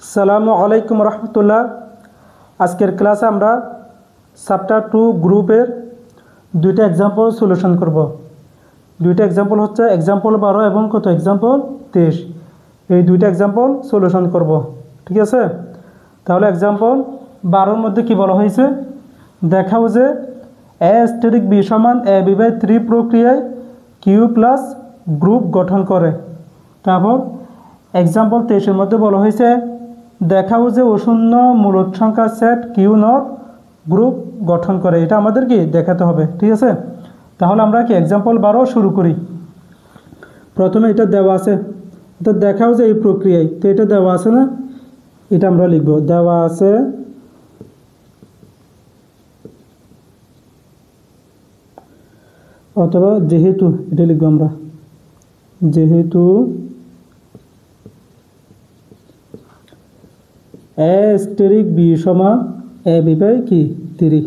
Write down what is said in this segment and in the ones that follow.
আসসালামু আলাইকুম রহমতুল্লাহ। আজকের ক্লাসে আমরা চ্যাপ্টার 2 গ্রুপের দুইটা এক্সাম্পল সলিউশন করব। দুইটা এক্সাম্পল হচ্ছে এক্সাম্পল 12 এবং কত এক্সাম্পল 23। এই দুইটা এক্সাম্পল সলিউশন করব, ঠিক আছে? তাহলে এক্সাম্পল 12 মধ্যে কি বলা হয়েছে, দেখাও যে এ স্টেরিক বি সমান এ বি বাই 3 প্রক্রিয়ায় কিউ প্লাস গ্রুপ গঠন করে। তারপর এক্সাম্পল 23 মধ্যে বলা হয়েছে দেখাও যে অশূন্য মূলদ সংখ্যার সেট কিউ নট গ্রুপ গঠন করে। এটা আমাদের কি দেখাতে হবে, ঠিক আছে? তাহলে আমরা কি এক্সাম্পল 12 শুরু করি। প্রথমে এটা দেওয়া আছে, এটা দেখাও যে এই প্রক্রিয়ায়, তো এটা দেওয়া আছে না, এটা আমরা লিখব দেওয়া আছে অথবা যেহেতু, এটা লিখব আমরা যেহেতু এ স্টেরিক বি সমান এ বি বাই কি 3,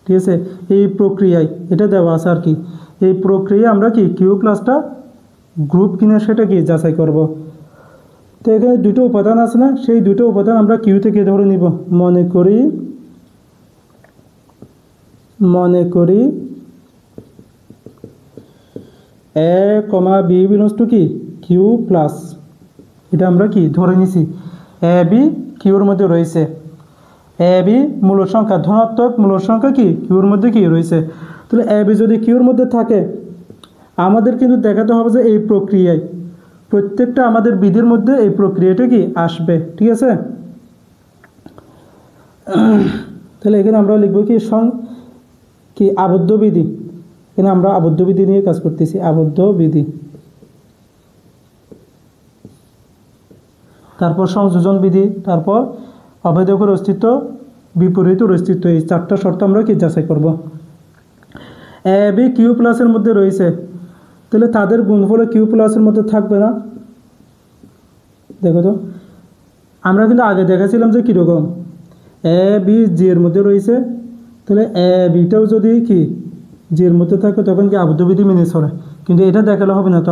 ঠিক আছে? এই প্রক্রিয়ায় এটা দেওয়া আছে আর কি, এই প্রক্রিয়ায় আমরা কি কিউ প্লাসটা গ্রুপ কিনা সেটা কি যাচাই করব। তো এখানে দুটো উপাদান আছে না, সেই দুটো উপাদান আমরা কিউ থেকে ধরে নিব। মনে করি এ কমা বি বিলংস টু কি কিউ প্লাস, এটা আমরা কি ধরে নিছি এ বি কিউর মধ্যে রয়েছে। এ বি মূলদ সংখ্যা, ধনাত্মক মূলদ সংখ্যা কি কিউর মধ্যে কি রয়েছে। তাহলে এ বি যদি কিউর মধ্যে থাকে, আমাদের কিন্তু দেখাতে হবে যে এই প্রক্রিয়ায় প্রত্যেকটা আমাদের বিধির মধ্যে এই প্রক্রিয়াটা কি আসবে, ঠিক আছে? তাহলে এখানে আমরা লিখব কি আবদ্ধ বিধি। এখানে আমরা আবদ্ধ বিধি নিয়ে কাজ করতেছি, আবদ্ধ বিধি। তারপর সংযোজন বিধি, তারপর অভেদকের অস্তিত্ব, বিপরীতের অস্তিত্ব, এই চারটা শর্ত আমরা কি যাচাই করব। এ বি কিউ প্লাসের মধ্যে রয়েছে, তাহলে তাদের গুণফল কিউ প্লাসের মধ্যে থাকবে না। দেখো তো, আমরা কিন্তু আগে দেখেছিলাম যে কীরকম এ বি জি এর মধ্যে রয়েছে, তাহলে এ বিটাও যদি কি জি এর মধ্যে থাকে তখন কি আবদ্ধ বিধি মেনে চলে। কিন্তু এটা দেখালে হবে না, তো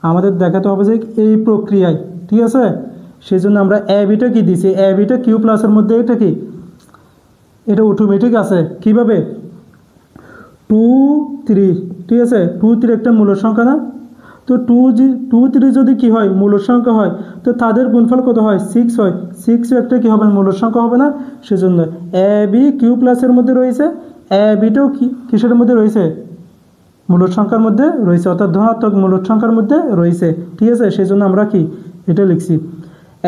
আমাদের দেখাতে হবে যে এই প্রক্রিয়ায়, ঠিক আছে? সেই জন্য আমরা এ বিটা কি দিছি, এ বিটা কিউ প্লাসের মধ্যে এটা কি এটা অটোমেটিক আছে। কিভাবে 2 3, ঠিক আছে? 2 3 একটা মূলদ সংখ্যা না, তো 2 3 যদি কি হয় মূলদ সংখ্যা হয়, তো তাদের গুণফল কত হয় 6 হয়। 6 একটা কি হবে মূলদ সংখ্যা হবে না, সেজন্য এ বি কিউ প্লাসের মধ্যে রয়েছে, এ বিটাও কিসের মধ্যে রয়েছে মূলদ সংখ্যার মধ্যে রয়েছে, অর্থাৎ ধনাত্মক মূলদ সংখ্যার মধ্যে রয়েছে, ঠিক আছে? সেই জন্য আমরা কি এটা লিখছি।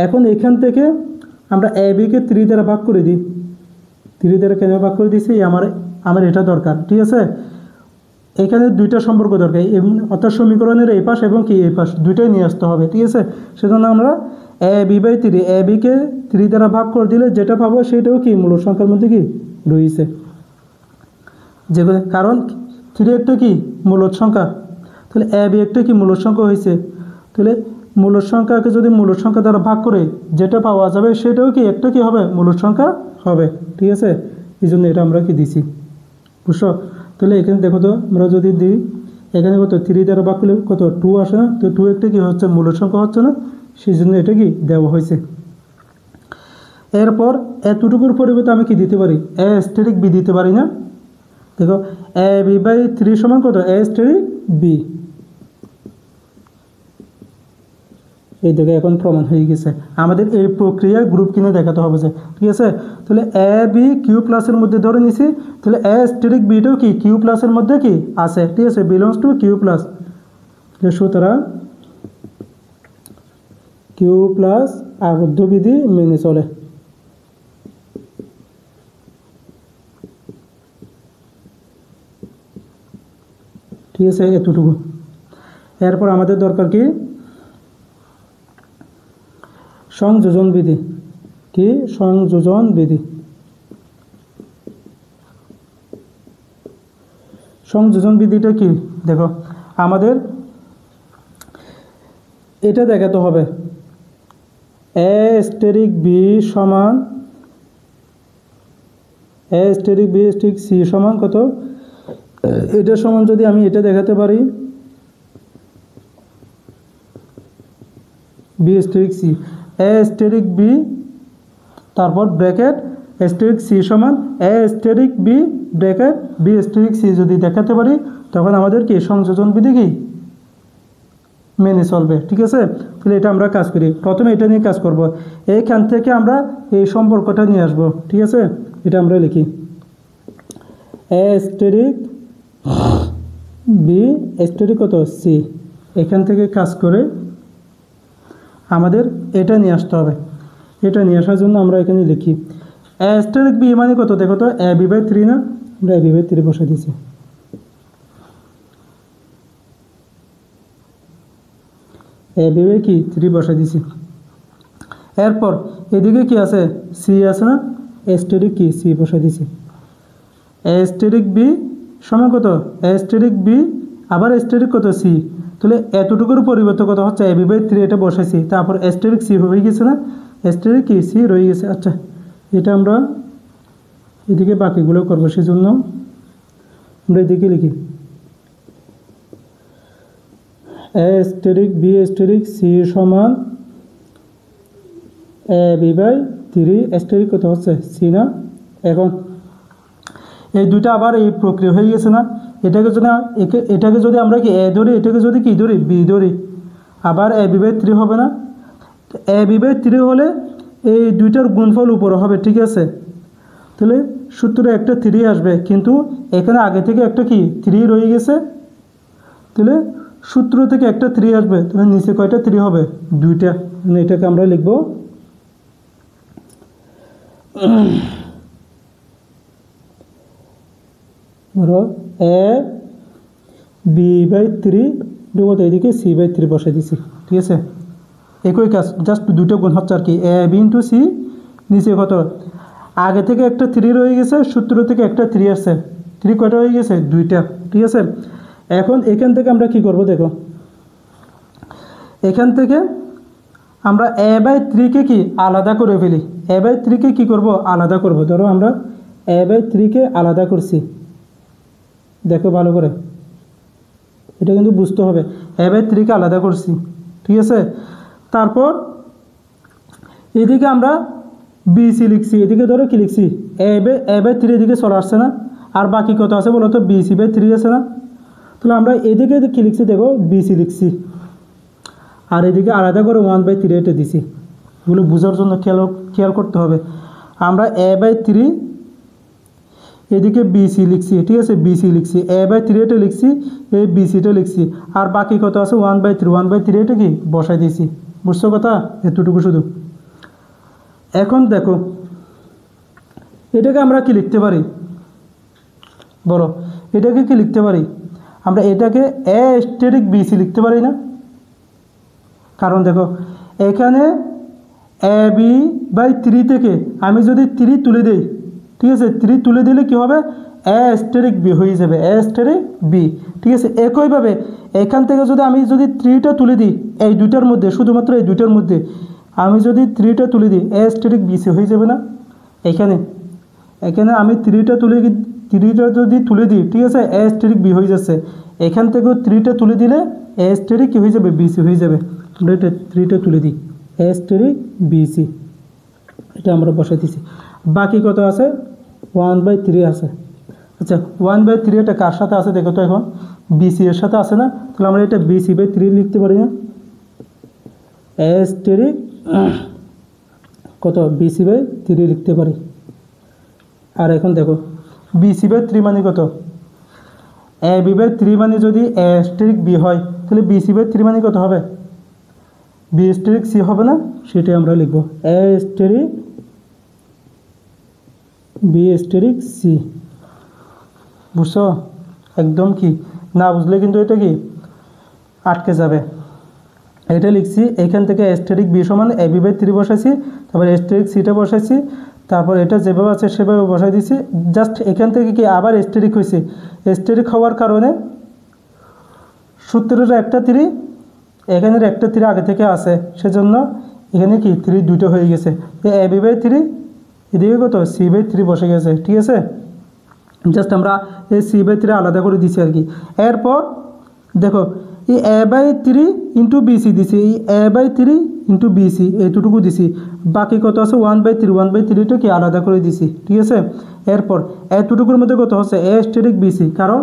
এখন এখান থেকে আমরা এ বিকে 3 দ্বারা ভাগ করে দিই। 3 দ্বারা কেন ভাগ করে দিয়েছি, আমার এটা দরকার, ঠিক আছে? এখানে দুইটা সম্পর্ক দরকার, অর্থাৎ সমীকরণের এই পাশ এবং কি এই পাশ দুইটাই নিয়ে আসতে হবে, ঠিক আছে? সেজন্য আমরা এ বি বাই 3, এ বিকে 3 দ্বারা ভাগ করে দিলে যেটা পাবো সেটাও কি মূলদ সংখ্যার মধ্যে কি রয়েছে, যেগুলো কারণ 3 একটা কি মূলদ সংখ্যা, তাহলে এ বি একটা কি মূলদ সংখ্যা হয়েছে। তাহলে মূলদ সংখ্যাকে যদি মূলদ সংখ্যা দ্বারা ভাগ করে যেটা পাওয়া যাবে সেটাও কি একটা কি হবে মূলদ সংখ্যা হবে, ঠিক আছে? এই জন্য এটা আমরা কি দিছি, বুঝছো? তাহলে এখানে দেখো তো, আমরা যদি দিই এখানে কত 3 দ্বারা ভাগ করলে কত 2 আসে না, তো 2 একটা কি হচ্ছে মূলদ সংখ্যা হচ্ছে না, সেই জন্য এটা কি দেওয়া হয়েছে। এরপর এতটুকুর পরিবর্তে আমি কি দিতে পারি, এ স্টেরিক বি দিতে পারি না। দেখো এ বি বাই 3 সমান কত এ স্টেরিক বি, এই দেখো এখন প্রমাণ হয়ে গেছে। আমাদের এই প্রক্রিয়ায় গ্রুপ কিনে দেখাতে হবে যে, ঠিক আছে? তাহলে এ বি কিউ প্লাসের মধ্যে ধরে নিছি, তাহলে এ স্টেরিক বিটাও কি কিউ প্লাসের মধ্যে কি আছে, ঠিক আছে? Belongs to q plus. সুতরাং কিউ প্লাস আবদ্ধ বিধি মেনে চলে। ঠিক আছে, এতটুকু। এরপর আমাদের দরকার কি সংযোজন বিধি। কি সংযোজন বিধি? সংযোজন বিধিটা কি, দেখো আমাদের এটা দেখাতে হবে এ স্টেরিক বি সমান A asterisk B asterisk C সমান কত, এটা সমান যদি আমি এটা দেখাতে পারি B asterisk C, A asterisk B, তারপর ব্র্যাকেট স্টেরিক সি সমান A asterisk B bracket B asterisk C যদি দেখাতে পারি তখন আমাদের কি সংযোজন বিধি কি মেনে চলবে। ঠিক আছে, তাহলে এটা আমরা কাজ করি। প্রথমে এটা নিয়ে কাজ করব, এইখান থেকে আমরা এই সম্পর্কটা নিয়ে আসব। ঠিক আছে, এটা আমরা লিখি এ স্টেরিক বি স্টেরিক কত সি, এখান থেকে কাজ করে আমাদের এটা নিয়ে আসতে হবে। এটা নিয়ে আসার জন্য আমরা এখানে লিখি এ স্টেরিক বি মানে কত, দেখো তো এ বি বাই 3 না, আমরা এ বি বাই 3 বসাই দিয়েছি। এ বি বাই কি 3 বসাই দিয়েছি। এরপর এদিকে কি আছে সি আছে না, স্টেরিক কি সি বসাই দিয়েছি। স্টেরিক বি সমান কত স্টেরিক বি আবার স্টেরিক কত সি, তাহলে এতটুকুর পরিবর্তে কত হচ্ছে এ বি বাই 3 এটা বসাইছি, তারপর স্টেরিক সি হয়ে গেছে না, স্টেরিক কি সি রয়ে গেছে। আচ্ছা, এটা আমরা এদিকে বাকিগুলো করবো, সেজন্য আমরা এদিকে লিখি A asterisk B asterisk C সমান এ বি বাই 3 স্টেরিক কত হচ্ছে সি না। এখন এই দুইটা আবার এই প্রক্রিয়া হয়ে গেছে না, এটাকে যদি আমরা কি এ ধরি, এটাকে যদি কি ধরি বি ধরি, আবার এ বি বাই 3 হবে না। এ বি বাই 3 হলে এই দুইটার গুণফল উপরে হবে। ঠিক আছে, তাহলে সূত্রে একটা 3 আসবে, কিন্তু এখানে আগে থেকে একটা কি 3 রয়ে গেছে, তাহলে সূত্র থেকে একটা 3 আসবে, তাহলে নিচে কয়টা 3 হবে, দুইটা। এটাকে আমরা লিখব ধরো এ বি বাই 3 ডুবো, এদিকে সি বাই 3 বসাই দিছি। ঠিক আছে, একই কাজ, জাস্ট দুটো গুণ হচ্ছে আর কি, এ বি ইন্টু সি, নিচে কত আগে থেকে একটা 3 রয়ে গেছে, সূত্র থেকে একটা 3 আসছে, 3 কয়টা হয়ে গেছে দুইটা। ঠিক আছে, এখন এখান থেকে আমরা কি করব, দেখো এখান থেকে আমরা এ বাই 3কে কি আলাদা করে ফেলি, এ বাই 3কে কী করব আলাদা করব। ধরো আমরা এ বাই 3কে আলাদা করছি, দেখো ভালো করে, এটা কিন্তু বুঝতে হবে, এ বাই 3কে আলাদা করছি। ঠিক আছে, তারপর এদিকে আমরা বিসি লিখছি, এদিকে ধরো কি লিখছি এ বাই 3 এদিকে চলে আসছে না, আর বাকি কত আছে বলো তো বিসি বাই 3 আছে না, তাহলে আমরা এদিকে কি লিখছি দেখো বিসি লিখছি, আর এদিকে আলাদা করে 1/3 এটা দিছি। এগুলো বোঝার জন্য খেয়াল করতে হবে। আমরা এ বাই 3 এদিকে বিসি লিখছি, ঠিক আছে বিসি লিখছি, এ বাই 3 এটা লিখছি, এই বিসিটা লিখছি, আর বাকি কত আছে 1/3 এটা কি বসাই দিয়েছি। বুঝছো কথা, এতটুকু শুধু। এখন দেখো এটাকে আমরা কি লিখতে পারি বলো, এটাকে কি লিখতে পারি আমরা, এটাকে এ স্টেরিক বিসি লিখতে পারি না, কারণ দেখো এখানে এ বি বাই 3 থেকে আমি যদি 3 তুলে দিই, ঠিক আছে 3 তুলে দিলে কি হবে এ স্টেরিক বি হয়ে যাবে, এ স্টেরিক বি। ঠিক আছে, একইভাবে এখান থেকে যদি আমি 3টা তুলে দিই এই দুইটার মধ্যে, শুধুমাত্র এই দুইটার মধ্যে আমি যদি 3টা তুলে দিই এ স্টেরিক বিসি হয়ে যাবে না। এখানে আমি 3টা যদি তুলে দিই, ঠিক আছে এ স্টেরিক বি হয়ে যাচ্ছে, এখান থেকেও 3টা তুলে দিলে এ স্টেরিক কি হয়ে যাবে বিসি হয়ে যাবে। আমরা এটা 3টা তুলে দিই এ স্টেরিক বিসি, এটা আমরা বসাই দিছি। বাকি কত আছে 1/3 আছে। আচ্ছা 1/3 এটা কার সাথে আছে দেখো তো, এখন বিসি এর সাথে আছে না, তাহলে আমরা এটা বিসি বাই 3 লিখতে পারি না, এ স্টেরিক কত বিসি বাই 3 লিখতে পারি। আর এখন দেখো বিসি বাই 3 মানে কত, এ বি বাই 3 মানে যদি এ স্টেরিক বি হয়, তাহলে বিসি বাই 3 মানে কত হবে বি স্টেরিক সি হবে না, সেটাই আমরা লিখব A asterisk B asterisk C. বুঝছো, একদম কি না বুঝলে কিন্তু এটা কি আটকে যাবে। এটা লিখছি, এখান থেকে স্টেরিক বি সমান এ বি বাই 3 বসাইছি, তারপর স্টেরিক সিটা বসাইছি, তারপর এটা যেভাবে আছে সেভাবে বসাই দিছি। জাস্ট এখান থেকে কি আবার স্টেরিক হয়েছে, স্টেরিক হওয়ার কারণে সূত্রের একটা 3 এখানের একটা 3 আগে থেকে আছে, সেজন্য এখানে কি 3 দুটো হয়ে গেছে, এ বি বাই 3 এদিকে কত সি বাই 3 বসে গেছে। ঠিক আছে, জাস্ট আমরা এই সি বাই 3 আলাদা করে দিছি আর কি। এরপর দেখো এই এ বাই 3 ইন্টু বিসি দিছি, এই এ বাই 3 ইন্টু বিসি এইটুকু দিছি, বাকি কত আছে 1/3, 1/3টা কি আলাদা করে দিছি, ঠিক আছে। এরপর এতটুকুর মধ্যে কত হচ্ছে এ স্টেরিক বিসি, কারণ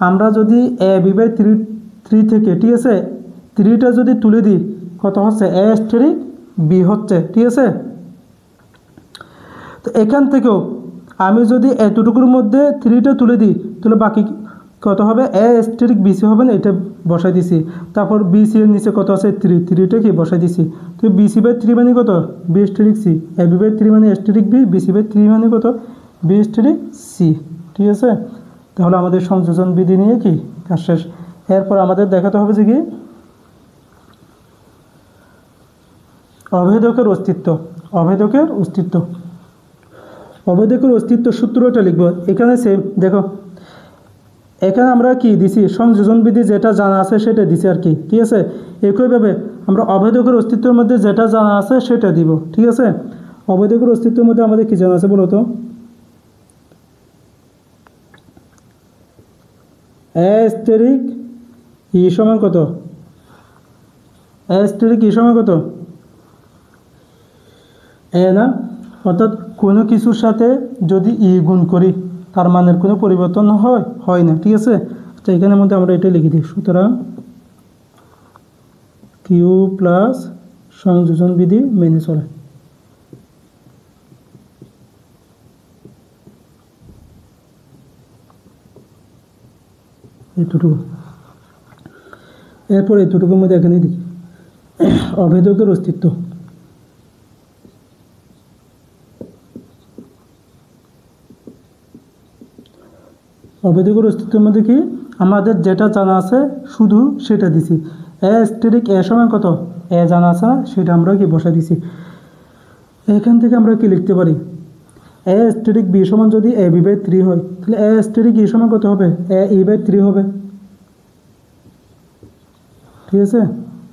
আমরা যদি এ বি/3 থেকে, ঠিক আছে, 3টা যদি তুলে দিই কত হচ্ছে এ স্টেরিক বি হচ্ছে, ঠিক আছে। তো এখান থেকেও আমি যদি এতটুকুর মধ্যে 3টা তুলে দিই তাহলে বাকি কত হবে এ স্টেরিক বিসি হবে না, এটা বসাই দিছি। তারপর বিসি এর নিচে কত আছে 3টা কি বসাই দিছি। তো বিসি/3 মানে কত বি স্টেরিক সি, এ বি/3 মানে স্টেরিক বি, বিসি/3 মানে কত বি স্টেরিক সি, ঠিক আছে। তাহলে আমাদের সংযোজন বিধি নিয়ে কি কাজ শেষ। এরপর আমাদের দেখাতে হবে যে কি অভেদকের অস্তিত্ব। অভেদকের অস্তিত্ব, অভেদকের অস্তিত্ব সূত্রটা লিখব এখানে সেম। দেখো এখানে আমরা কি দিছি সংযোজন বিধি যেটা জানা আছে সেটা দিছি আর কি, ঠিক আছে। একইভাবে আমরা অভেদকের অস্তিত্বের মধ্যে যেটা জানা আছে সেটা দিব, ঠিক আছে। অভেদকের অস্তিত্বের মধ্যে আমাদের কি জানা আছে বলো তো, এ স্টেরিক ই সমান কত, এ স্টেরিক ই সমান কত এ না, অর্থাৎ কোনো কিছুর সাথে যদি ই গুণ করি তার মানের কোনো পরিবর্তন হয় না, ঠিক আছে। তো এখানের মধ্যে আমরা এটা লিখে দিই, সুতরাং কিউ প্লাস সংযোজন বিধি মেনে চলে। এতটুকু, এরপর এতটুকুর মধ্যে এখানে দেখি অভেদকের অস্তিত্ব। অভেদকের অস্তিত্বের মধ্যে কি আমাদের যেটা জানা আছে শুধু সেটা দিছি। এ স্টেরিক এ সমান কত এ জানা আছে না, সেটা আমরা কি বসা দিছি। এখান থেকে আমরা কি লিখতে পারি, এ স্টেরিক বি সমান যদি এ বি/3 হয় তাহলে এ স্টেরিক ই সমান কত হবে এ ই/3 হবে, ঠিক আছে।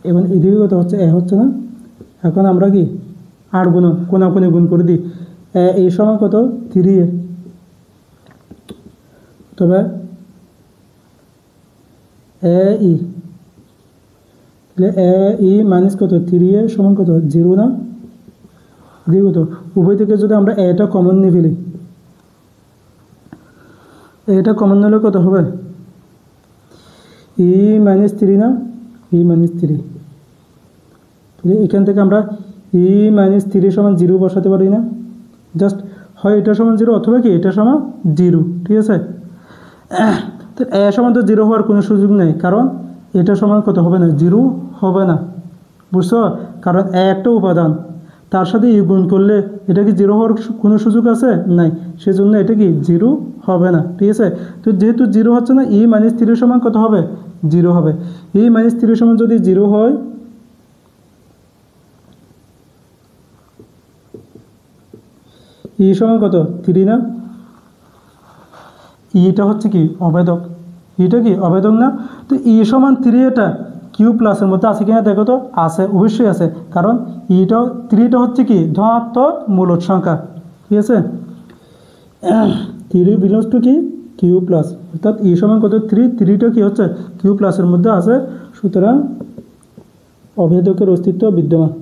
এবং এদিকে কত হচ্ছে এ হচ্ছে না। এখন আমরা কি আর কোনাকুনি গুণ করে দিই, এ ই সমান কত 3a, তবে এ ই তাহলে এ ই মাইনাস কত 3a সমান কত 0 না, এদিকে কত উভয় থেকে যদি আমরা এটা কমন নিয়ে ফেলি, এটা কমন নিলে কত হবে e-3 না, e-3। তাহলে এখান থেকে আমরা e-3 সমান 0 বসাতে পারি না, জাস্ট হয় এটা সমান 0 অথবা কি এটা সমান 0, ঠিক আছে। তো এ সমান তো 0 হওয়ার কোনো সুযোগ নেই, কারণ এটা সমান কত হবে না 0 হবে না, বুঝছো। কারণ এ একটা উপাদান, তার সাথে ই গুণ করলে এটা কি 0 হওয়ার কোনো সুযোগ আছে নাই, সেজন্য এটা কি 0 হবে না, ঠিক আছে। তো যেহেতু 0 হচ্ছে না, e-3 সমান কত হবে 0 হবে। e-3 সমান যদি 0 হয় ই সমান কত 3 না, ইটা হচ্ছে কি অভেদক, ইটা কি অভেদক না। তো ই সমান 3 এটা কিউ প্লাসের মধ্যে আছে কিনা দেখো তো, আছে, অবশ্যই আছে, কারণ ইটা 3টা হচ্ছে কি ধনাত্মক মূলদ সংখ্যা, ঠিক আছে। 3 বিলংস টু কি কিউ প্লাস, অর্থাৎ ই সমান কত 3টা কি হচ্ছে কিউ প্লাসের মধ্যে আছে, সুতরাং অভেদকের অস্তিত্ব বিদ্যমান।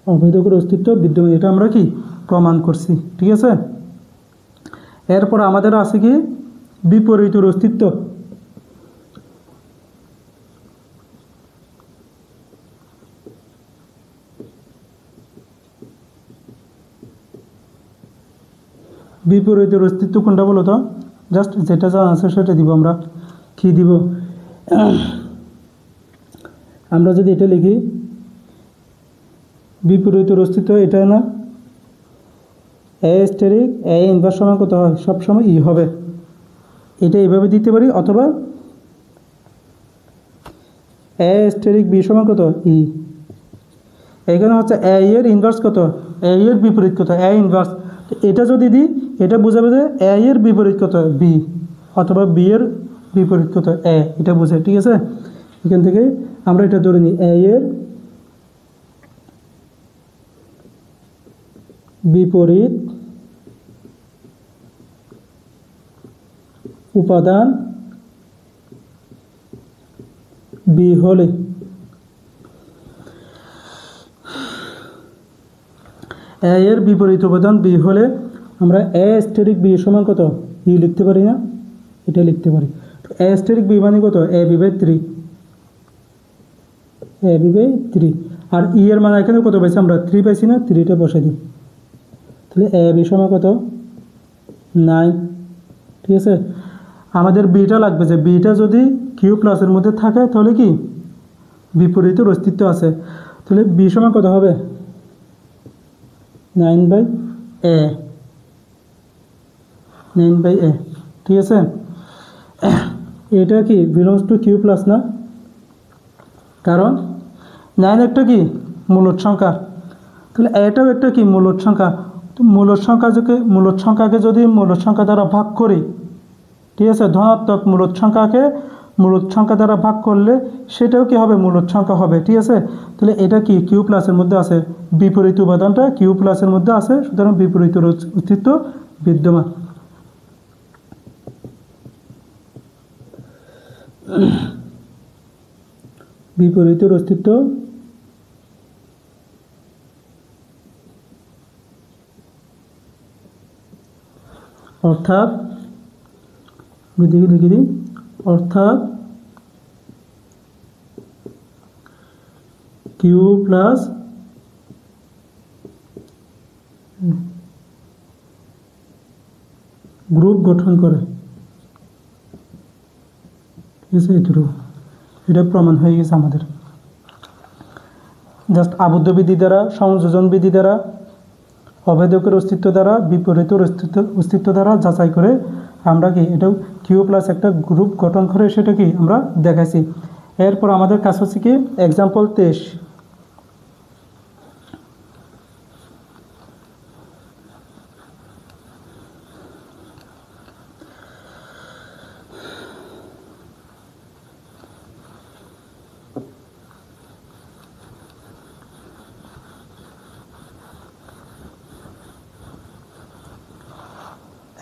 অভেদকের অস্তিত্ব বিদ্যমান, এটা আমরা কি প্রমাণ করছি, ঠিক আছে। এরপর আমাদের আছে কি বিপরীতের অস্তিত্ব। বিপরীতের অস্তিত্ব কোনটা বলো তো, জাস্ট যেটা জানা আছে সেটা দিব। আমরা কি দিব, আমরা যদি এটা লিখি বিপরীতের অস্তিত্ব এটা না, এ স্টেরিক এ ইনভার্স সমান কত হয় সবসময় ই হবে, এটা এইভাবে দিতে পারি, অথবা এ স্টেরিক বি সমান কত ই। এখানে হচ্ছে এ এর ইনভার্স কত, এ এর বিপরীত কত এ ইনভার্স, এটা যদি দিই এটা বোঝাবে যে এ এর বিপরীত কত বি, অথবা বি এর বিপরীত কত এ, এটা বোঝে, ঠিক আছে। এখান থেকে আমরা এটা ধরে নিই এ এর বিপরীত উপাদান বি হলে এ এর বিপরীত উপাদান বি হলে আমরা এ স্টেরিক বি সমান কত ই লিখতে পারি না, এটা লিখতে পারি। এ স্টেরিক বি মানে কত a B by 3, a B by 3। আর ই এর মান এখানে কত পাইছি আমরা 3 পাইছি না, 3টা বসাই দিই। তাহলে এ বি সমান কত 9। ঠিক আছে, আমাদের বিটা লাগবে যে বিটা যদি কিউ প্লাসের মধ্যে থাকে তাহলে কি বিপরীতের অস্তিত্ব আছে। তাহলে বি সমান কত হবে 9/a, 9/a। ঠিক আছে, এটা কি বিলংস টু কিউ প্লাস না, কারণ 9 একটা কি মূলদ সংখ্যা, তাহলে এটাও একটা কি মূলদ সংখ্যা। তো মূলদ সংখ্যাকে যদি মূলদ সংখ্যা দ্বারা ভাগ করি, ঠিক আছে, ধনাত্মক মূলদ সংখ্যাকে মূলদ সংখ্যা দ্বারা ভাগ করলে সেটাও কি হবে মূলদ সংখ্যা হবে। ঠিক আছে, তাহলে এটা কি কিউ প্লাসের মধ্যে আছে, বিপরীত উপাদানটা কিউ প্লাসের মধ্যে আছে, সুতরাং বিপরীতের অস্তিত্ব বিদ্যমান। বিপরীতের অস্তিত্ব অর্থাৎ লিখে দিই, অর্থাৎ কিউ প্লাস গ্রুপ গঠন করে। ঠিক আছে, এটা প্রমাণ হয়ে গেছে আমাদের। জাস্ট আবদ্ধ বিধি দ্বারা, সংযোজন বিধি দ্বারা, অভেদকের অস্তিত্ব দ্বারা, বিপরীতের অস্তিত্ব দ্বারা যাচাই করে আমরা কি এটাও কিউ প্লাস একটা গ্রুপ গঠন করে সেটা কি আমরা দেখাইছি। এরপর আমাদের কাজ হচ্ছে কি এক্সাম্পল 23।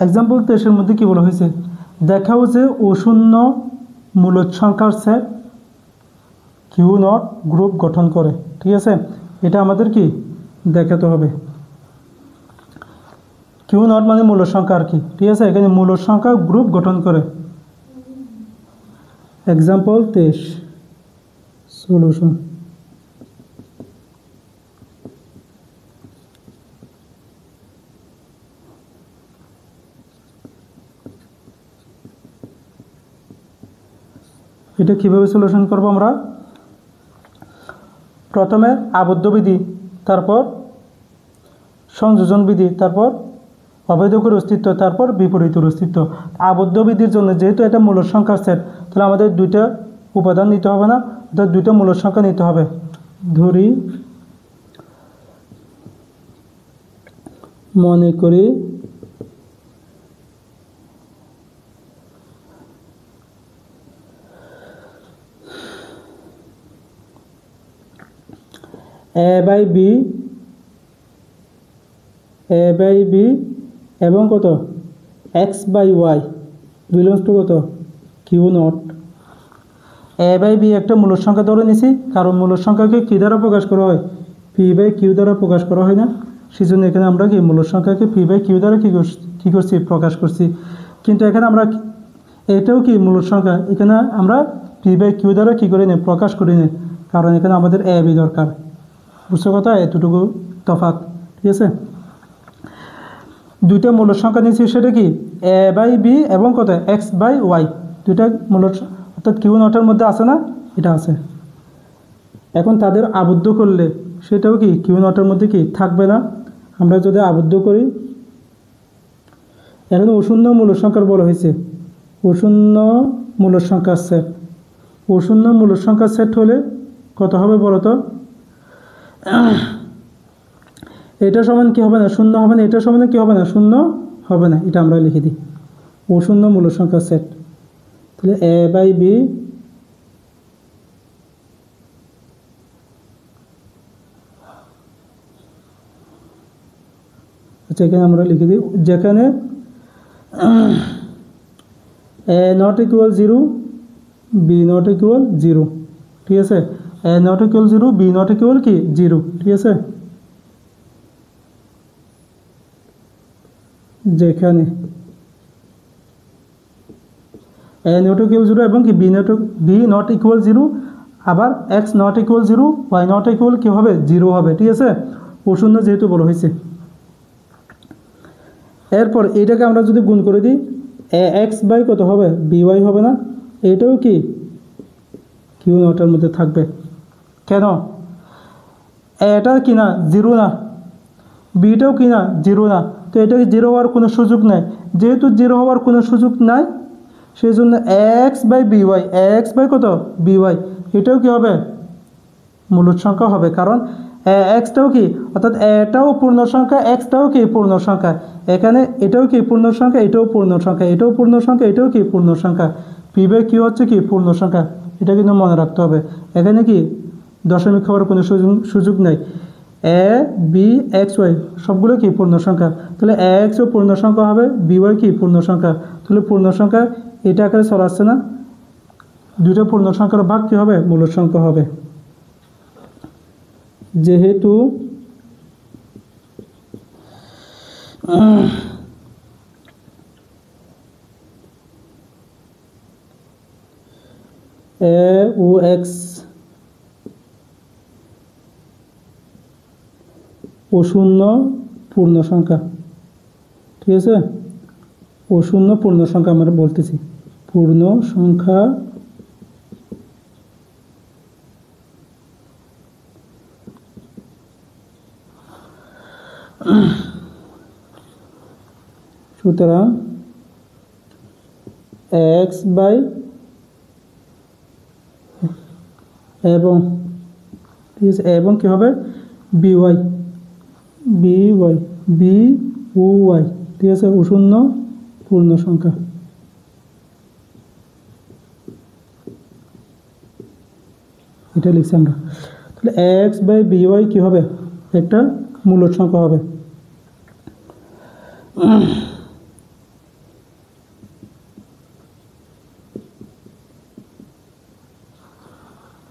এক্সাম্পল 23-এর মধ্যে কি বলা হয়েছে, দেখাও যে অশূন্য মূলদ সংখ্যার সেট কিউ নট গ্রুপ গঠন করে। ঠিক আছে, এটা আমাদের কি দেখাতে হবে। কিউ নট মানে মূলদ সংখ্যা আর কি। ঠিক আছে, এখানে মূলদ সংখ্যা গ্রুপ গঠন করে। Example 23 solution. এটা কিভাবে সলিউশন করব আমরা, প্রথমে আবদ্ধ বিধি, তারপর সংযোজন বিধি, তারপর অভেদকের অস্তিত্ব, তারপর বিপরীতের অস্তিত্ব। আবদ্ধ বিধির জন্য যেহেতু এটা মূলদ সংখ্যার সেট, তাহলে আমাদের দুইটা উপাদান নিতে হবে না, অর্থাৎ দুইটা মূলদ সংখ্যা নিতে হবে। ধরি মনে করি a বাই বি এবং কত x by y belongs to কত Q not. A by b একটা মূলদ সংখ্যা ধরে নিছি, কারণ মূলদ সংখ্যাকে কী দ্বারা প্রকাশ করা হয়, পি বাই কিউ দ্বারা প্রকাশ করা হয় না, সেজন্য এখানে আমরা কি মূলদ সংখ্যাকে পি বাই কিউ দ্বারা কী করছি প্রকাশ করছি। কিন্তু এখানে আমরা এটাও কি মূলদ সংখ্যা, এখানে আমরা পি বাই কিউ দ্বারা কী করি না প্রকাশ করি না, কারণ এখানে আমাদের এ বি দরকার। বুঝছো কথা, এতটুকু তফাৎ। ঠিক আছে, দুইটা মূলদ সংখ্যা নিয়েছি, সেটা কি এ বাই বি এবং কত এক্স বাই ওয়াই, দুইটা মূলদ অর্থাৎ কিউ নটের মধ্যে আছে না, এটা আছে। এখন তাদের আবদ্ধ করলে সেটাও কি কিউ নটের মধ্যে কি থাকবে না। আমরা যদি আবদ্ধ করি, এখন অশূন্য মূলদ সংখ্যার বলা হয়েছে, অশূন্য মূলদ সংখ্যার সেট। অশূন্য মূলদ সংখ্যার সেট হলে কত হবে বলো তো, এটা সমান কি হবে না, শূন্য হবে না, এটা সমান কি হবে না, শূন্য হবে না। এটা আমরা লিখে দিই অশূন্য মূলদ সংখ্যার সেট। তাহলে এ বাই বি আচ্ছা, এখানে আমরা লিখে দিই যেখানে a not equal 0 b not equal 0, ঠিক আছে। A not equal 0 b not equal কি 0, ঠিক আছে। যেখানে এ নট ইকুয়াল 0 এবং কি বি নট ইকুয়াল 0, আবার X not equal 0, Y not equal কি হবে 0 হবে, ঠিক আছে। অশূন্য যেহেতু বলা হয়েছে। এরপর এটাকে আমরা যদি গুণ করে দিই, এ এক্স বাই কত হবে বি ওয়াই হবে না, এটাও কি কিউ নটের মধ্যে থাকবে। কেন? এটা কি না 0 না, বিটাও কি না 0 না, তো এটাকে 0 হওয়ার কোনো সুযোগ নাই। যেহেতু 0 হওয়ার কোনো সুযোগ নাই, সেই জন্য X by B Y, X by কত বি ওয়াই, এটাও কি হবে মূলদ সংখ্যা হবে। কারণ এক্সটাও কি, অর্থাৎ এটাও পূর্ণ সংখ্যা, এক্সটাও কি পূর্ণ সংখ্যা। এখানে এটাও কি পূর্ণ সংখ্যা, এটাও পূর্ণ সংখ্যা, এটাও পূর্ণ সংখ্যা, এটাও কি পূর্ণ সংখ্যা। পি বাই কিউ হচ্ছে কি পূর্ণ সংখ্যা, এটা কিন্তু মনে রাখতে হবে। এখানে কি দশমিক হওয়ার কোনো সুযোগ নেই। এ বি এক্স ওয়াই সবগুলো কি পূর্ণ সংখ্যা, তাহলে এক্সও পূর্ণ সংখ্যা হবে, বি ওয়াই কি পূর্ণ সংখ্যা। তাহলে পূর্ণ সংখ্যা এটা আকারে চলে আসছে না, দুটো পূর্ণ সংখ্যার ভাগ কী হবে মূলদ সংখ্যা হবে। যেহেতু এ ও এক্স অশূন্য পূর্ণ সংখ্যা, ঠিক আছে। অশূন্য পূর্ণ সংখ্যা আমরা বলতেছি, পূর্ণ সংখ্যা সুতরাং এক্স বাই এবং, ঠিক আছে, এবং কী হবে b y, b y, b ও ওয়াই, ঠিক আছে, অশূন্য পূর্ণ সংখ্যা। এটা লিখছি আমরা। তাহলে এক্স বাই বি ওয়াই কী হবে একটা মূলদ সংখ্যা হবে।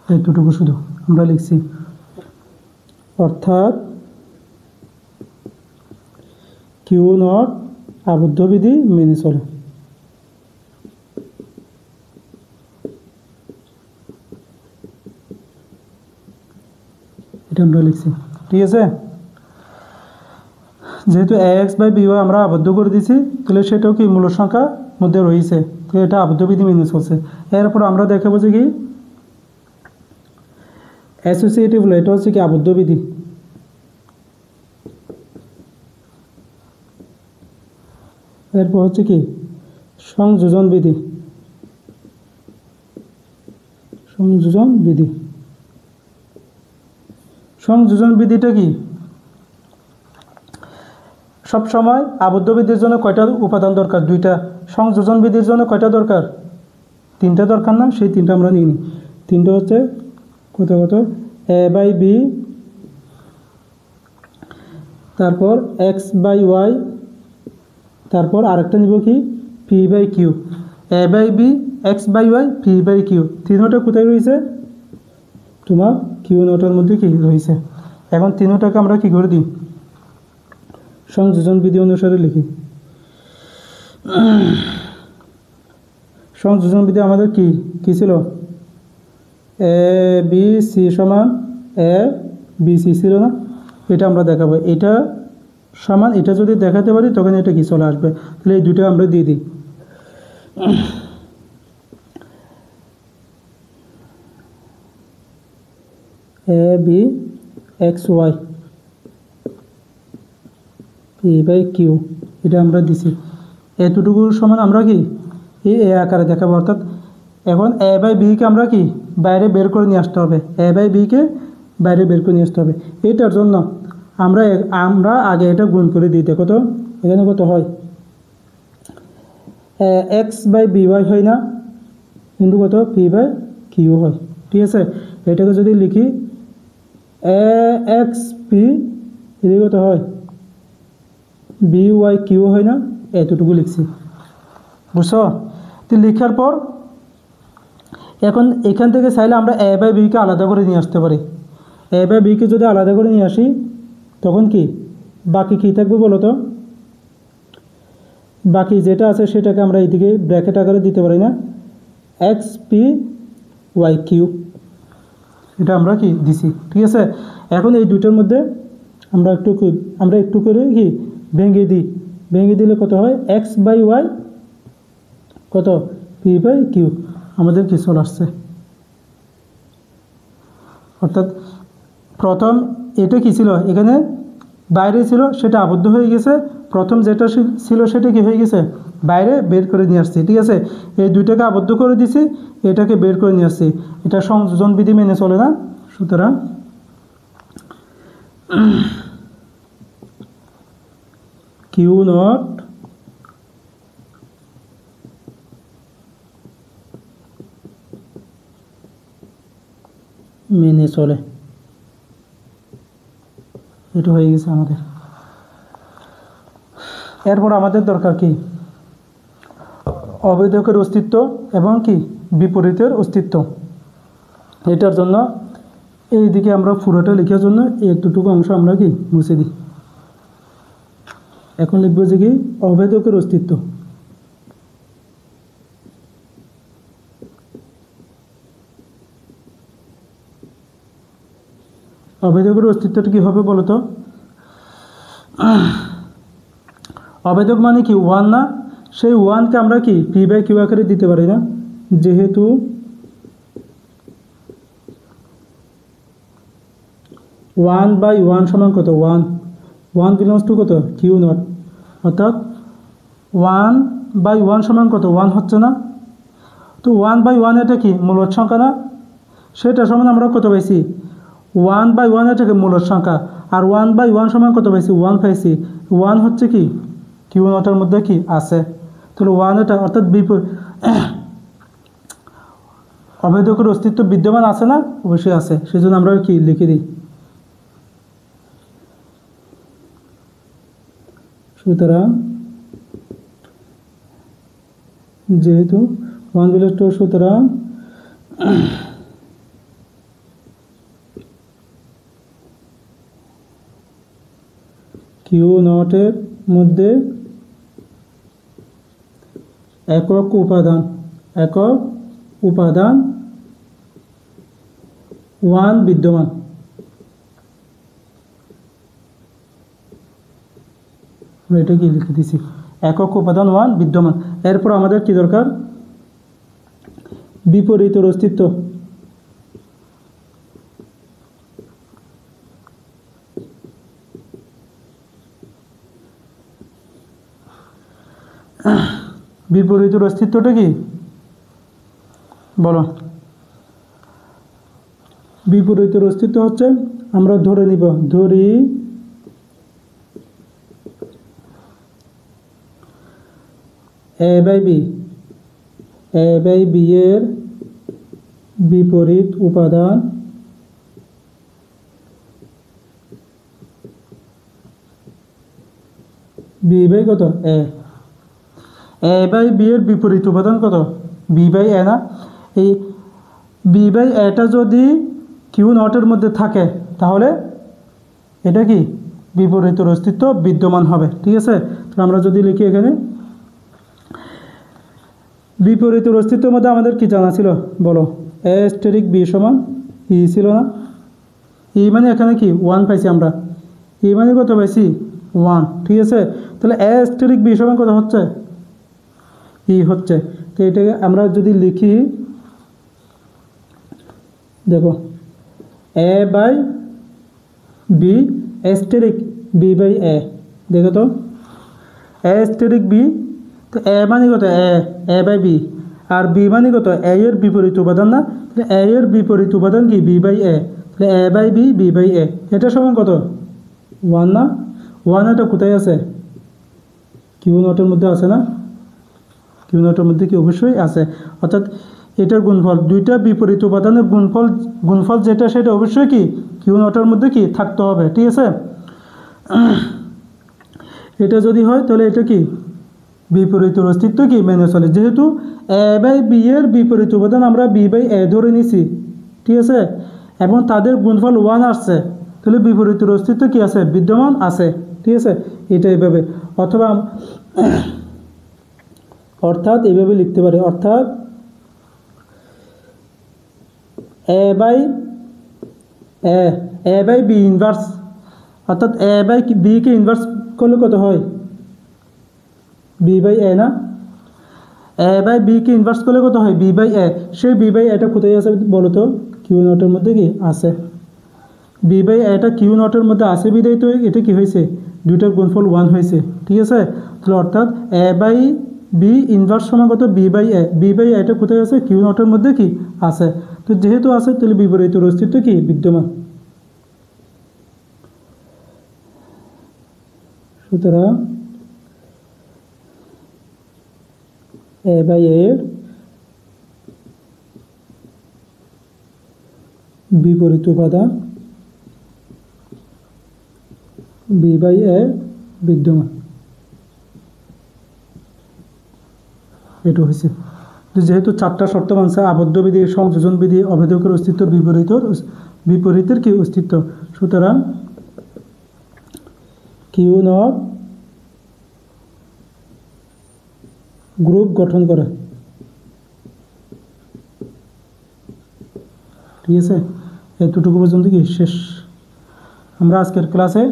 এতটুকু শুধু আমরা লিখছি, অর্থাৎ কিউ নট আবদ্ধ বিধি মেনে চলে। এটা আমরা লিখছি, ঠিক আছে। যেহেতু এক্স বাই বি ওয়াই আমরা আবদ্ধ করে দিয়েছি, তাহলে সেটাও কি মূলদ সংখ্যার মধ্যে রয়েছে, তো এটা আবদ্ধ বিধি মেনে চলছে। এরপর আমরা দেখাবো যে কি অ্যাসোসিয়েটিভ ল, এটা হচ্ছে কি আবদ্ধ বিধি। এরপর হচ্ছে কি সংযোজন বিধি, সংযোজন বিধি। সংযোজন বিধিটা কি, সব সময় আবদ্ধ বিধির জন্য কয়টা উপাদান দরকার, দুইটা। সংযোজন বিধির জন্য কয়টা দরকার, তিনটা দরকার না, সেই তিনটা আমরা নিই। তিনটা হচ্ছে কত কত, এ বাই বি, তারপর এক্স বাই ওয়াই, তারপর আরেকটা নিব কি P by Q. A by B, X by Y, P by Q, তিনটা কোথায় রয়েছে তোমার কিউ নোটের মধ্যে কি রয়েছে। এখন তিনটাকে আমরা কি করে দিই, সংযোজন বিধি অনুসারে লিখি। সংযোজন বিধি আমাদের কি কি ছিল, এ বি সি সমান এ বি সি ছিল না, এটা আমরা দেখাবো। এটা সমান এটা যদি দেখাতে পারি তখন এটা কি চলে আসবে, তাহলে এই দুটো আমরা দিয়ে দিই। A b x y P by q, এটা আমরা দিছি। এতটুকুর সমান আমরা কি এই এ আকারে দেখাবো, অর্থাৎ এখন এ বাই বিকে আমরা কি বাইরে বের করে নিয়ে আসতে হবে, এ বাই বিকে বাইরে বের করে নিয়ে আসতে হবে। এটার জন্য আমরা আগে এটা গুণ করে দিই। দেখো তো এখানে কত হয়, এক্স বাই বি ওয়াই হয় না, কিন্তু কত পি বাই কিউ হয়, ঠিক আছে। এটাকে যদি লিখি এ এক্স পি, এদিকে কত হয় বি ওয়াই কিউ হয় না, এতটুকু লিখছি, বুঝছো। তো লেখার পর এখন এখান থেকে চাইলে আমরা এ বাই বিকে আলাদা করে নিয়ে আসতে পারি। এ বাই বিকে যদি আলাদা করে নিয়ে আসি তখন কি বাকি কী থাকবে বলো তো? বাকি যেটা আছে সেটাকে আমরা এইদিকে ব্র্যাকেট আকারে দিতে পারি না, এক্স পি ওয়াই কিউ, এটা আমরা কি দিছি। ঠিক আছে, এখন এই দুটোর মধ্যে আমরা একটু করে কি ভেঙে দিই। ভেঙে দিলে কত হয়? এক্স বাই ওয়াই কত? পি বাই কিউ আমাদের কি চলে আসছে। অর্থাৎ প্রথম এটা কি ছিল, এখানে বাইরে ছিল, সেটা আবদ্ধ হয়ে গেছে। প্রথম যেটা ছিল সেটা কি হয়ে গেছে, বাইরে বের করে নিয়ে আসছি। ঠিক আছে, এই দুইটাকে আবদ্ধ করে দিছি, এটাকে বের করে নিয়ে আসছি। এটা সংযোজন বিধি মেনে চলে না, সুতরাং কিউ নট মেনে চলে। এটা হয়ে গেছে আমাদের। এরপর আমাদের দরকার কি? অবৈধকের অস্তিত্ব এবং কি বিপরীতের অস্তিত্ব। এটার জন্য এই দিকে আমরা পুরোটা লেখার জন্য এতটুকু অংশ আমরা কি মুছে দিই। এখন লিখবো যে কি অবৈধকের অস্তিত্ব। অবৈধকের অস্তিত্বটা কী হবে বলো তো? অবৈধক মানে কি ওয়ান না? সেই ওয়ানকে আমরা কি পি বাই কিউ আকারে দিতে পারি না, যেহেতু ওয়ান বাই ওয়ান সমান কত? ওয়ান। ওয়ান বিলংস টু কত? Q naught. অর্থাৎ ওয়ান বাই ওয়ান সমান কত? ওয়ান হচ্ছে না? তো ওয়ান বাই ওয়ান এটা কি মূলদ সংখ্যা না? সেটা সমান আমরা কত পাইছি? ওয়ান বাই ওয়ান এটাকে মূলদ সংখ্যা, আর ওয়ান বাই ওয়ান সমান কত পাইছি? ওয়ান পাইছি। ওয়ান হচ্ছে কি কিউ নটের মধ্যে কি আছে, তাহলে ওয়ান এটা অর্থাৎ অবৈধকের অস্তিত্ব বিদ্যমান আছে না? অবশ্যই আছে, সেজন্য আমরা কি লিখে দিই। সুতরাং যেহেতু ওয়ান বিলংস টু, সুতরাং কিউ নটের মধ্যে একক উপাদান ওয়ান বিদ্যমান। এটা কি লিখে দিছি, একক উপাদান ওয়ান বিদ্যমান। এরপর আমাদের কি দরকার? বিপরীতের অস্তিত্ব। বিপরীতের অস্তিত্বটা কি বলো? বিপরীতের অস্তিত্ব হচ্ছে, আমরা ধরি এ বাই বি এর বিপরীত উপাদান বি বাই কত? এ বাই বি এর বিপরীত উপাদান কত? বি বাই এ না? এই বি বাই এটা যদি কিউ নটের মধ্যে থাকে তাহলে এটা কি বিপরীতের অস্তিত্ব বিদ্যমান হবে। ঠিক আছে, তো আমরা যদি লিখি এখানে বিপরীতের অস্তিত্বের মধ্যে আমাদের কি জানা ছিল বলো? এ স্টেরিক বি সমান ই ছিল না? ই মানে এখানে কি ওয়ান পাইছি আমরা, ই মানে কত পাইছি? ওয়ান। ঠিক আছে, তাহলে এ স্টেরিক বি সমান কত হচ্ছে? ই হচ্ছে। তো এটাকে আমরা যদি লিখি, দেখো a by b asterisk b by a, দেখো তো এ স্টেরিক বি, তো এ মানে কত? এ বাই বি, আর বি মানে কত? এ এর বিপরীত উপাদান না? তাহলে এ এর বিপরীত উপাদান কি? বি বাই এ, তাহলে এ বাই বি, বি বাই এ, এটা সমান কত? ওয়ান না? ওয়ান এটা কোথায় আছে? কিউ নটের মধ্যে আছে না? কিউ নটের মধ্যে কি অবশ্যই আছে। অর্থাৎ এটার গুণফল, দুইটা বিপরীত উপাদানের গুণফল যেটা সেটা অবশ্যই কি কিউ নটের মধ্যে কি থাকতে হবে। ঠিক আছে, এটা যদি হয় তাহলে এটা কি বিপরীতের অস্তিত্ব কি মেনে চলে। যেহেতু এ বাই বি এর বিপরীত উপাদান আমরা বি বাই এ ধরে নিছি, ঠিক আছে, এবং তাদের গুণফল 1 আসছে, তাহলে বিপরীতের অস্তিত্ব কি আছে, বিদ্যমান আছে, ঠিক আছে। এটা এইভাবে, অথবা অর্থাৎ এইভাবে লিখতে পারে, অর্থাৎ এ বাই বি ইনভার্স, অর্থাৎ এ বাই বি কে ইনভার্স করলে কত হয়, বি বাই এ না, এ বাই বি কে ইনভার্স করলে কত হয়, বি বাই এ। সেই বি বাই এটা কোথায় আছে বলো তো, কিউ নটের মধ্যে কি আছে, বি বাই এটা কিউ নটের মধ্যে আছে বিদায় তো এটা কি হয়েছে, দুইটার গুণফল 1 হয়েছে, ঠিক আছে। তাহলে অর্থাৎ এ বাই বি ইনভার্স সমান কত, B by A. B by এটা কোথায় আছে, কিউ নটের মধ্যে কি আছে। তো যেহেতু আছে তাহলে বিপরীতের অস্তিত্ব কি বিদ্যমান। সুতরাং এ বাই এর বিপরীত উপাদান বি বাই এ বিদ্যমান, এটা হয়েছে। যেহেতু 4টা শর্ত মানছে, আবদ্ধ বিধি, সংযোজন বিধি, অভেদকের অস্তিত্ব, বিপরীতের কি অস্তিত্ব, সুতরাং কিউ নট গ্রুপ গঠন করে, ঠিক আছে। এতটুকু পর্যন্ত কি শেষ। আমরা আজকের ক্লাসে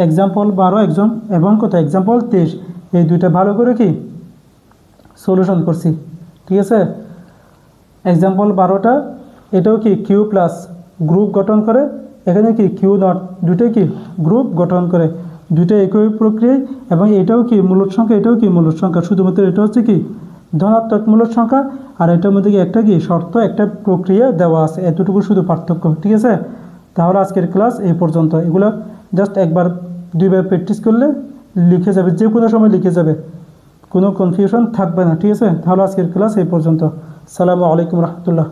এক্সাম্পল 12 এবং কত এক্সাম্পল 23 এই দুইটা ভালো করে কি সলিউশন করছি, ঠিক আছে। এক্সাম্পল 12টা এটাও কি কিউ প্লাস গ্রুপ গঠন করে, এখানে কি কিউ নট দুইটাই কি গ্রুপ গঠন করে, দুইটা একই প্রক্রিয়ায়, এবং এটাও কি মূলদ সংখ্যা, এটাও কি মূলদ সংখ্যা, শুধুমাত্র এটা হচ্ছে কি ধনাত্মক মূলদ সংখ্যা, আর এটার মধ্যে কি একটা কি শর্ত, একটা প্রক্রিয়া দেওয়া আছে, এতটুকু শুধু পার্থক্য, ঠিক আছে। তাহলে আজকের ক্লাস এই পর্যন্ত। এগুলো জাস্ট একবার দুইবার প্র্যাকটিস করলে লিখে যাবে, যে কোনো সময় লিখে যাবে, কোনো কনফিউশন থাকবে না, ঠিক আছে। তাহলে আজকের ক্লাস এই পর্যন্ত। আসসালামু আলাইকুম রহমতুল্লাহ।